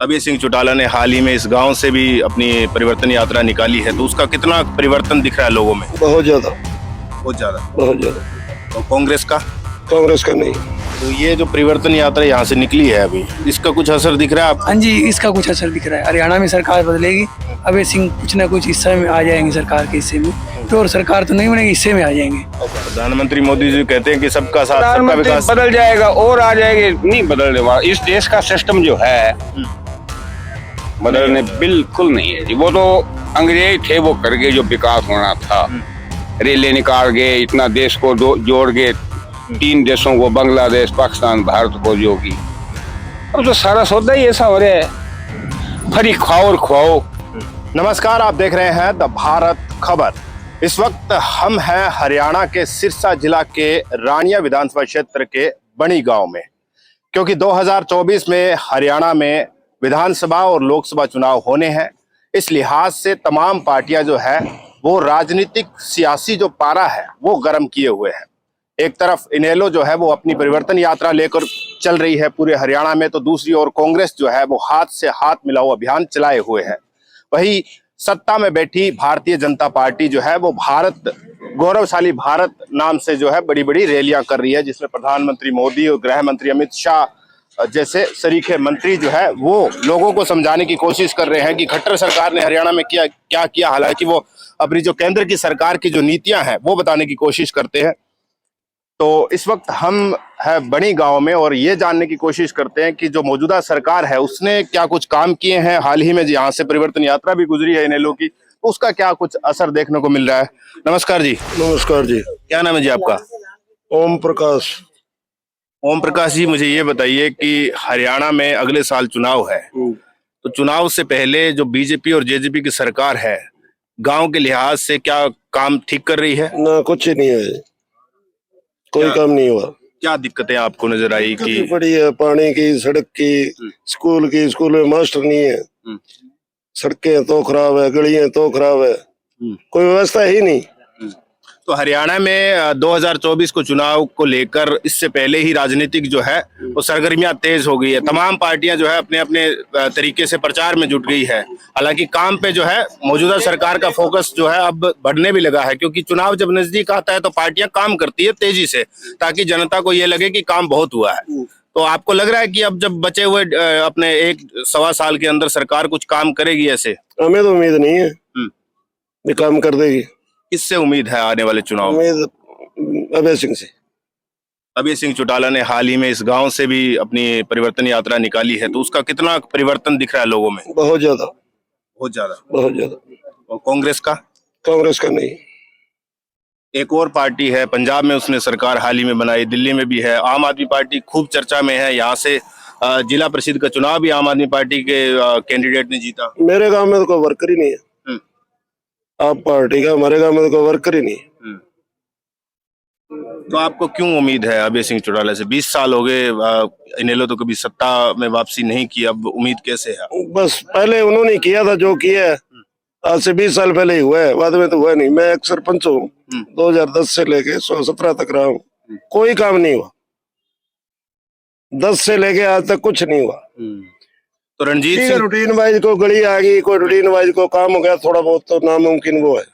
अभय सिंह चौटाला ने हाल ही में इस गांव से भी अपनी परिवर्तन यात्रा निकाली है, तो उसका कितना परिवर्तन दिख रहा है लोगों में? बहुत ज्यादा। बहुत ज्यादा। बहुत ज्यादा। तो कांग्रेस का? कांग्रेस का नहीं। तो ये जो परिवर्तन यात्रा यहाँ से निकली है अभी, इसका कुछ असर दिख रहा है आपको? हाँ जी, इसका कुछ असर दिख रहा है। हरियाणा में सरकार बदलेगी, अभय सिंह कुछ ना कुछ हिस्से में आ जाएंगे, सरकार के हिस्से में। तो और सरकार तो नहीं बनेगी, हिस्से में आ जाएंगे। प्रधानमंत्री मोदी जी कहते हैं कि सबका साथ सबका विकास। बदल जाएगा और आ जाएंगे, नहीं बदलने वाला। इस देश का सिस्टम जो है बदलने बिल्कुल नहीं है जी। वो तो अंग्रेज थे, वो कर गए जो विकास होना था। रेलें निकाल गए, इतना देश को जोड़ गए, 3 देशों को, बांग्लादेश, पाकिस्तान, भारत को जोगी। अब तो सारा सौदा ही ऐसा हो रहा है, फरी खाओ और खुआओ। नमस्कार, आप देख रहे हैं द भारत खबर। इस वक्त हम हैं हरियाणा के सिरसा जिला के रानिया विधानसभा क्षेत्र के बणी गांव में, क्योंकि 2024 में हरियाणा में विधानसभा और लोकसभा चुनाव होने हैं। इस लिहाज से तमाम पार्टियां जो है वो राजनीतिक सियासी जो पारा है वो गर्म किए हुए हैं। एक तरफ इनेलो जो है वो अपनी परिवर्तन यात्रा लेकर चल रही है पूरे हरियाणा में, तो दूसरी ओर कांग्रेस जो है वो हाथ से हाथ मिलाओ अभियान चलाए हुए है। वही सत्ता में बैठी भारतीय जनता पार्टी जो है वो भारत गौरवशाली भारत नाम से जो है बड़ी बड़ी रैलियां कर रही है, जिसमें प्रधानमंत्री मोदी और गृह मंत्री अमित शाह जैसे सरीखे मंत्री जो है वो लोगों को समझाने की कोशिश कर रहे हैं कि खट्टर सरकार ने हरियाणा में क्या किया। हालांकि वो अपनी जो केंद्र की सरकार की जो नीतियां हैं वो बताने की कोशिश करते हैं। तो इस वक्त हम है बणी गांव में और ये जानने की कोशिश करते हैं कि जो मौजूदा सरकार है उसने क्या कुछ काम किए हैं। हाल ही में यहाँ से परिवर्तन यात्रा भी गुजरी है इनेलो की, तो उसका क्या कुछ असर देखने को मिल रहा है। नमस्कार जी। नमस्कार जी। क्या नाम है जी आपका? ओम प्रकाश। ओम प्रकाश जी, मुझे ये बताइए कि हरियाणा में अगले साल चुनाव है, तो चुनाव से पहले जो बीजेपी और जेजेपी की सरकार है गांव के लिहाज से क्या काम ठीक कर रही है? ना, कुछ ही नहीं है, कोई काम नहीं हुआ। क्या दिक्कतें आपको नजर आई? कि पड़ी है पानी की, सड़क की, स्कूल में मास्टर नहीं है, सड़कें तो खराब है, गलियां तो खराब है, कोई व्यवस्था ही नहीं। तो हरियाणा में 2024 को चुनाव को लेकर इससे पहले ही राजनीतिक जो है वो सरगर्मियां तेज हो गई है। तमाम पार्टियां जो है अपने अपने तरीके से प्रचार में जुट गई है। हालांकि काम पे जो है मौजूदा सरकार का फोकस जो है अब बढ़ने भी लगा है, क्योंकि चुनाव जब नजदीक आता है तो पार्टियां काम करती है तेजी से, ताकि जनता को ये लगे कि काम बहुत हुआ है। तो आपको लग रहा है कि अब जब बचे हुए अपने 1-1.25 साल के अंदर सरकार कुछ काम करेगी? ऐसे हमें तो उम्मीद नहीं है ये काम कर देगी। किससे उम्मीद है आने वाले चुनाव में? उम्मीद अभय सिंह से। अभय सिंह चौटाला ने हाल ही में इस गांव से भी अपनी परिवर्तन यात्रा निकाली है, तो उसका कितना परिवर्तन दिख रहा है लोगों में? बहुत ज्यादा। बहुत ज्यादा। बहुत ज्यादा। और कांग्रेस का? कांग्रेस का नहीं। एक और पार्टी है पंजाब में, उसने सरकार हाल ही में बनाई, दिल्ली में भी है। आम आदमी पार्टी खूब चर्चा में है। यहाँ से जिला परिषद का चुनाव भी आम आदमी पार्टी के कैंडिडेट ने जीता। मेरे गांव में तो कोई वर्कर ही नहीं है आप पार्टी का, हमारे गांव में तो कोई वर्कर ही नहीं है। तो आपको क्यों उम्मीद है अभय सिंह चौटाला से? 20 साल हो गए, इनेलो तो कभी सत्ता में वापसी नहीं की, अब उम्मीद कैसे है? बस पहले उन्होंने किया था जो किया है, आज से 20 साल पहले ही हुआ है, बाद में तो हुआ नहीं। मैं एक सरपंच हूँ, 2010 से लेके 17 तक रहा हूँ, कोई काम नहीं हुआ। 10 से लेके आज तक कुछ नहीं हुआ। तो रणजीत सिंह रूटीन वाइज को गली आ गई, कोई रूटीन वाइज को काम हो गया थोड़ा बहुत, तो नामुमकिन वो है।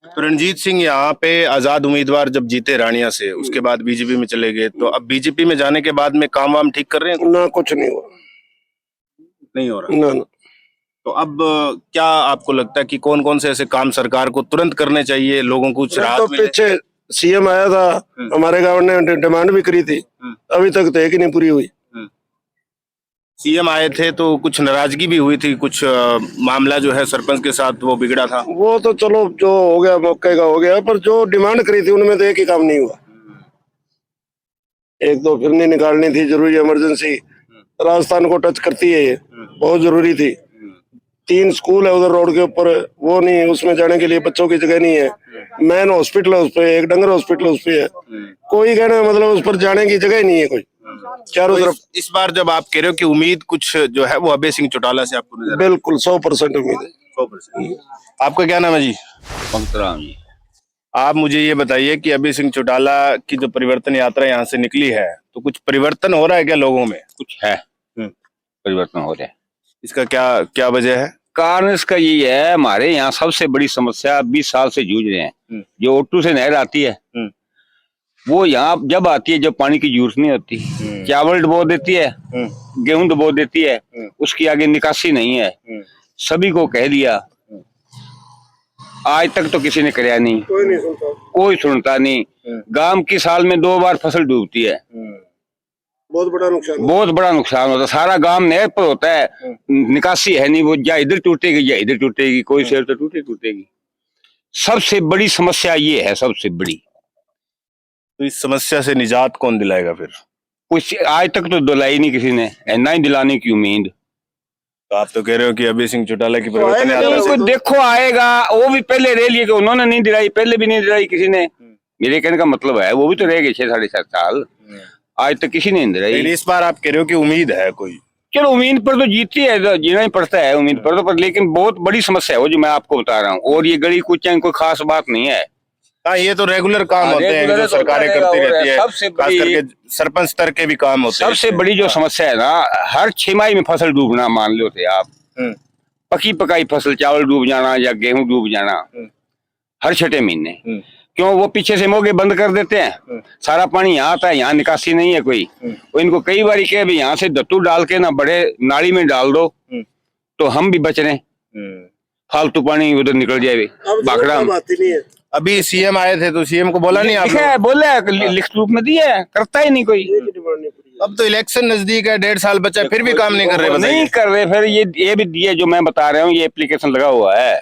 तो रणजीत सिंह यहाँ पे आजाद उम्मीदवार जब जीते रानिया से, उसके बाद बीजेपी में चले गए, तो अब बीजेपी में जाने के बाद में काम वाम ठीक कर रहे हैं? ना, कुछ नहीं हुआ। नहीं हो रहा? ना। तो अब क्या आपको लगता है कि कौन कौन से ऐसे काम सरकार को तुरंत करने चाहिए, लोगों को कुछ राहत तो मिले? पीछे सीएम आया था, हमारे गांव ने डिमांड भी करी थी, अभी तक तो एक ही नहीं पूरी हुई। सीएम आए थे तो कुछ नाराजगी भी हुई थी, कुछ मामला जो है सरपंच के साथ वो बिगड़ा था। वो तो चलो जो हो गया मौके का हो गया, पर जो डिमांड करी थी उनमें तो एक ही काम नहीं हुआ। एक दो फिल्में निकालनी थी जरूरी, इमरजेंसी, राजस्थान को टच करती है ये, बहुत जरूरी थी। 3 स्कूल है उधर रोड के ऊपर, वो नहीं, उसमें जाने के लिए बच्चों की जगह नहीं है। मेन हॉस्पिटल है उस पे, एक डंगर हॉस्पिटल उस पे है, कोई कहना मतलब उस पर जाने की जगह ही नहीं है कोई चारों तरफ। इस बार जब आप कह रहे हो कि उम्मीद कुछ जो है वो अभय सिंह चौटाला से आपको नजर? बिल्कुल 100% उम्मीद है। 100%। आपका क्या नाम है जी? पंकतराम जी। आप मुझे ये बताइए कि अभय सिंह चौटाला की जो परिवर्तन यात्रा यहाँ से निकली है, तो कुछ परिवर्तन हो रहा है क्या लोगों में? कुछ है, परिवर्तन हो रहा है। इसका क्या क्या वजह है? कारण इसका ये है, हमारे यहाँ सबसे बड़ी समस्या 20 साल से जूझ रहे हैं। जो ओटू से नहर आती है वो यहाँ जब आती है जब पानी की जरूरत नहीं होती, चावल डुबो देती है, गेहूं डुबो देती है, उसकी आगे निकासी नहीं है। सभी को कह दिया, आज तक तो किसी ने कराया नहीं, कोई सुनता नहीं। गांव की साल में 2 बार फसल डूबती है, बहुत बड़ा नुकसान, बहुत बड़ा नुकसान होता है। सारा गांव नहर पर होता है, निकासी है नहीं, वो या इधर टूटेगी या इधर टूटेगी, कोई शहर तो टूटेगी। सबसे बड़ी समस्या ये है, सबसे बड़ी। तो इस समस्या से निजात कौन दिलाएगा फिर? कुछ आज तक तो दिलाई नहीं किसी ने, ना ही दिलाने की उम्मीद। तो आप तो कह रहे हो कि अभय सिंह चौटाला की परिवर्तन आएगा, यात्रा से देखो आएगा, वो भी पहले रह लिए कि उन्होंने नहीं दिलाई, पहले भी नहीं दिलाई किसी ने। मेरे कहने का मतलब है वो भी तो रह गए 6-7.5 साल, आज तक किसी ने नहीं दिलाई। लेकिन इस बार आप कह रहे हो कि उम्मीद है कोई? चलो उम्मीद पर तो जीतती है, जीना ही पड़ता है उम्मीद पर तो, पर लेकिन बहुत बड़ी समस्या है वो जो मैं आपको बता रहा हूँ। और ये गली कुछ कोई खास बात नहीं है। हाँ, ये तो रेगुलर काम होते हैं रेगुलर जो तो सरकारें करेगा करती और रहती है, सबसे खास बड़ी- करके सरपंच स्तर के भी काम होते हैं। सबसे बड़ी जो समस्या है ना, हर 6 माह में फसल डूबना मान लो थे आप, पकी पकाई फसल, चावल डूब जाना या गेहूं डूब जाना हर 6 महीने। क्यों? वो पीछे से मोगे बंद कर देते हैं, सारा पानी यहाँ आता है, यहाँ निकासी नहीं है कोई। वो इनको कई बार कहे भी यहाँ से धत्तू डाल के ना बड़े नाली में डाल दो तो हम भी बच रहे, फालतू पानी उधर निकल जाए बाखड़ा। नहीं है। अभी सीएम आए थे तो सीएम को बोला नहीं आपने? बोला है, लिखित रूप में दिया है, करता ही नहीं कोई। अब तो इलेक्शन नजदीक है, 1.5 साल बचा, फिर भी काम नहीं कर रहे। नहीं बताइए। कर रहे। फिर ये भी दिए जो मैं बता रहा हूँ, ये एप्लीकेशन लगा हुआ है।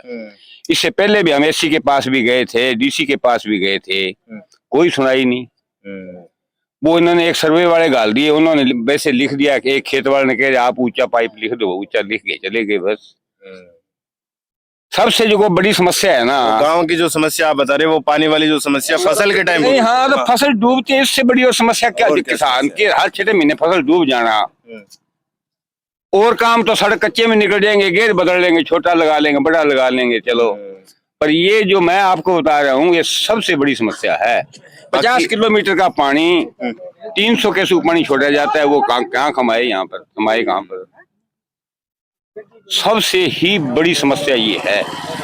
इससे पहले भी हम एससी के पास भी गए थे, डीसी के पास भी गए थे, कोई सुनाई नहीं। वो इन्होंने एक सर्वे वाले गाल दिए, उन्होंने वैसे लिख दिया कि एक खेत वाले ने कह आप ऊंचा पाइप लिख दो, ऊंचा लिख गए, चले गए बस। सबसे जो बड़ी समस्या है ना, गांव की जो समस्या आप बता रहे हो, वो पानी वाली जो समस्या फसल के टाइम नहीं, हाँ तो फसल डूबती है, इससे बड़ी और समस्या क्या? और क्या किसान समस्या? के हर 6 महीने फसल डूब जाना। और काम तो सड़क कच्चे में निकल जाएंगे, गेट बदल लेंगे, छोटा लगा लेंगे, बड़ा लगा लेंगे, चलो। पर ये जो मैं आपको बता रहा हूँ, ये सबसे बड़ी समस्या है। 50 किलोमीटर का पानी, 300 के सूप पानी छोड़ा जाता है, वो कहाँ कमाए? यहाँ पर कमाए कहाँ पर? सबसे ही बड़ी समस्या ये है।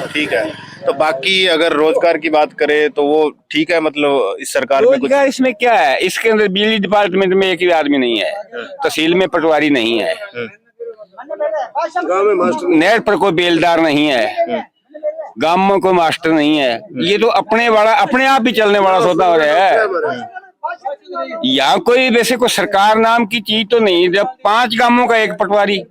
ठीक है। तो बाकी अगर रोजगार की बात करें तो वो ठीक है, मतलब इस सरकार में कुछ? रोजगार इसमें क्या है? इसके अंदर बिजली डिपार्टमेंट में एक भी आदमी नहीं है, तहसील में पटवारी नहीं है, गाँव में मास्टर नहर पर कोई बेलदार नहीं है, गांव में कोई मास्टर नहीं है। ये तो अपने आप ही चलने वाला सौदा हो रहा है। यहाँ कोई वैसे कोई सरकार नाम की चीज तो नहीं। जब 5 गांवों का एक पटवारी,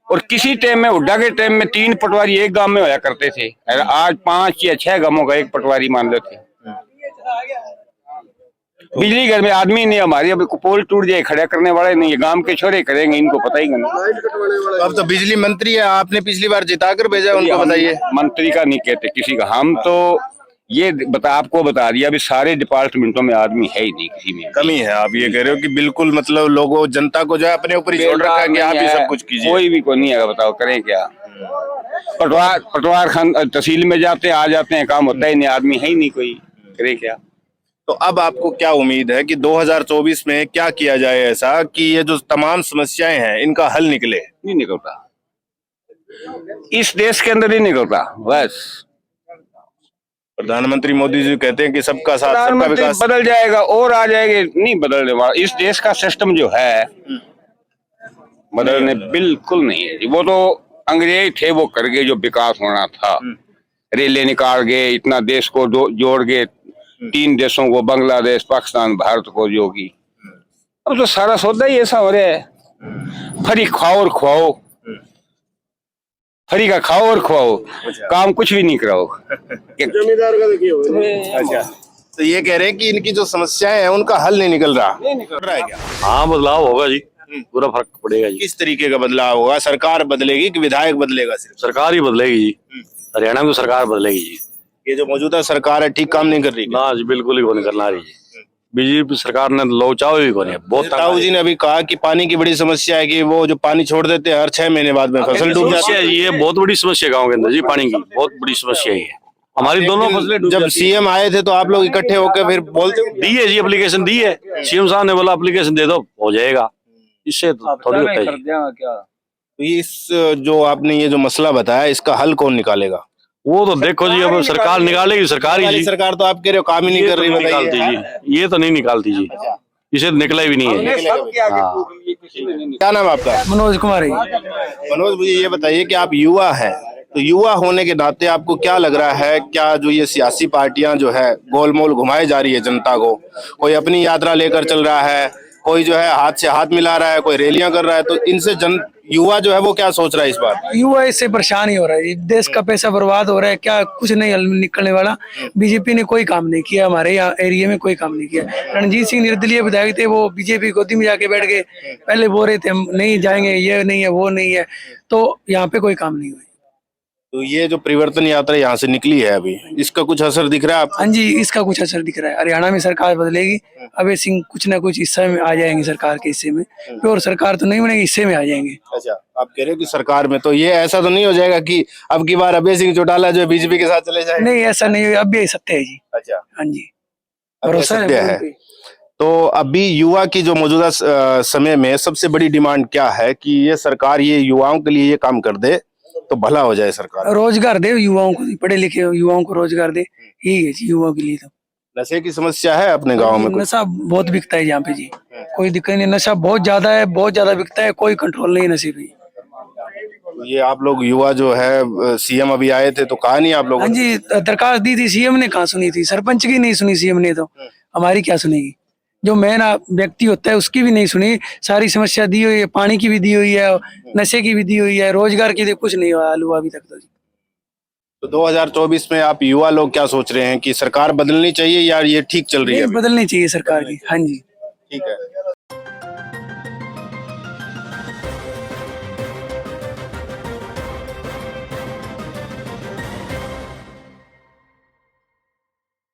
और किसी टाइम में हुड्डा के टाइम में 3 पटवारी एक गांव में होया करते थे, आज 5 या 6 गांवों का एक पटवारी मान लेते। बिजली घर में आदमी नहीं हमारी, अभी पोल टूट जाए खड़ा करने वाले नहीं है, गांव के छोरे करेंगे, इनको पता ही नहीं। अब तो बिजली मंत्री है, आपने पिछली बार जिताकर भेजा, उनको बताइए। मंत्री का नहीं कहते किसी का, हम तो ये आपको बता दिया, अभी सारे डिपार्टमेंटों में आदमी है ही नहीं, किसी में कमी है। आप ये कह रहे हो कि बिल्कुल मतलब लोगों जनता को जो है अपने ऊपर ही छोड़ रखा है कि आप ही सब कुछ कीजिए। कोई भी नहीं है, बताओ करें क्या? पटवार खान तहसील में जाते आ जाते हैं, काम होता ही नहीं, आदमी है ही नहीं कोई, करे क्या? तो अब आपको क्या उम्मीद है कि 2024 में क्या किया जाए ऐसा कि ये जो तमाम समस्याएं हैं इनका हल निकले? नहीं निकलता, इस देश के अंदर नहीं निकलता। बस प्रधानमंत्री मोदी जी कहते हैं कि सबका साथ सबका प्रधानमंत्री विकास। बदल जाएगा और आ जाएंगे, नहीं बदलने वाला। इस देश का सिस्टम जो है बदलने बिल्कुल नहीं है। वो तो अंग्रेज थे, वो कर गए जो विकास होना था, रेलें निकाल गए, इतना देश को जोड़ गए, 3 देशों को, बांग्लादेश, पाकिस्तान, भारत को जोगी। अब तो सारा सौदा ही ऐसा हो रहा है, फरी खाओ और खुआओ, फरी का खाओ और खुआओ, काम कुछ भी नहीं कराओ। जमींदार का देखिए। अच्छा, तो ये कह रहे हैं कि इनकी जो समस्याएं हैं उनका हल नहीं निकल रहा है क्या? हाँ, बदलाव होगा जी, पूरा फर्क पड़ेगा जी। किस तरीके का बदलाव होगा? सरकार बदलेगी कि विधायक बदलेगा? सिर्फ सरकार ही बदलेगी जी, हरियाणा में तो सरकार बदलेगी जी। ये जो मौजूदा सरकार है ठीक काम नहीं कर रही? ना जी, बिल्कुल ही को नहीं करना रही जी। बीजेपी सरकार ने लोचाओ ही को नहीं, बहुत ताऊ जी ने अभी कहा कि पानी की बड़ी समस्या है कि वो जो पानी छोड़ देते हैं हर 6 महीने बाद में फसल डूब जाती समस्या है। है जी, ये बहुत बड़ी समस्या गाँव के अंदर जी, पानी की बहुत बड़ी समस्या है। हमारी दोनों फसलें डूब जब जाती हैं। सीएम आए थे तो आप लोग इकट्ठे होकर फिर बोलते दी है जी, एप्लीकेशन दी है, सीएम साहब ने बोला एप्लीकेशन दे दो, हो जाएगा। इससे थोड़ी होता है। तो इस जो आपने ये जो मसला बताया, इसका हल कौन निकालेगा? वो तो देखो जी, अब सरकार निकालेगी, सरकार ही वाली जी। सरकार तो आप कह रहे हो काम ही नहीं ये कर तो रही, नहीं बताइए। निकालती जी, ये तो नहीं निकालती जी, इसे तो निकला भी नहीं है। हाँ। क्या नाम है आपका? मनोज कुमार है। मनोज, मुझे ये बताइए कि आप युवा हैं, तो युवा होने के नाते आपको क्या लग रहा है, क्या जो ये सियासी पार्टियां जो है गोलमोल घुमाई जा रही है जनता को, कोई अपनी यात्रा लेकर चल रहा है, कोई जो है हाथ से हाथ मिला रहा है, कोई रैलियां कर रहा है, तो इनसे युवा जो है वो क्या सोच रहा है इस बार? युवा इससे परेशान ही हो रहा है जी। देश का पैसा बर्बाद हो रहा है, क्या कुछ नहीं हल निकलने वाला। बीजेपी ने कोई काम नहीं किया, हमारे यहाँ एरिया में कोई काम नहीं किया। रणजीत सिंह निर्दलीय विधायक थे, वो बीजेपी गोदी में जाके बैठ गए। पहले बोल रहे थे हम नहीं जाएंगे, ये नहीं है वो नहीं है, तो यहाँ पे कोई काम नहीं हुआ। तो ये जो परिवर्तन यात्रा यहाँ से निकली है अभी, इसका कुछ असर दिख रहा है आपको? हाँ जी, इसका कुछ असर दिख रहा है। हरियाणा में सरकार बदलेगी, अभय सिंह कुछ ना कुछ हिस्से में आ जाएंगे सरकार के हिस्से में। प्योर सरकार तो नहीं बनेगी, हिस्से में आ जाएंगे। अच्छा, आप कह रहे हो कि सरकार में, तो ये ऐसा तो नहीं हो जाएगा कि अब की बार अभय सिंह चौटाला जो है बीजेपी के साथ चले जाए? नहीं, ऐसा नहीं, अब भी सत्य है जी। अच्छा, हाँ जी, अब भरोसा सत्य है। तो अभी युवा की जो मौजूदा समय में सबसे बड़ी डिमांड क्या है कि ये सरकार ये युवाओं के लिए ये काम कर दे तो भला हो जाए सरकार? रोजगार दे युवाओं को, पढ़े लिखे युवाओं को रोजगार दे, यही है जी युवाओं के लिए। तो नशे की समस्या है अपने गांव में कुछ? नशा बहुत बिकता है यहाँ पे जी, कोई दिक्कत नहीं। नशा बहुत ज्यादा है, बहुत ज्यादा बिकता है, कोई कंट्रोल नहीं है नशे पे। ये आप लोग युवा जो है, सीएम अभी आए थे तो कहा नहीं आप लोगों हाँ ने? जी, दरखास्त दी थी, सीएम ने कहाँ सुनी थी, सरपंच की नहीं सुनी सीएम ने, तो हमारी क्या सुनेगी? जो मेन व्यक्ति होता है उसकी भी नहीं सुनी। सारी समस्या दी हुई है, पानी की भी दी हुई है, नशे की भी दी हुई है, रोजगार की तो कुछ नहीं हुआ आलू अभी तक तो जी। तो 2024 में आप युवा लोग क्या सोच रहे हैं कि सरकार बदलनी चाहिए या ये ठीक चल रही है नहीं, अभी? बदलनी चाहिए सरकार की। हाँ जी, ठीक है।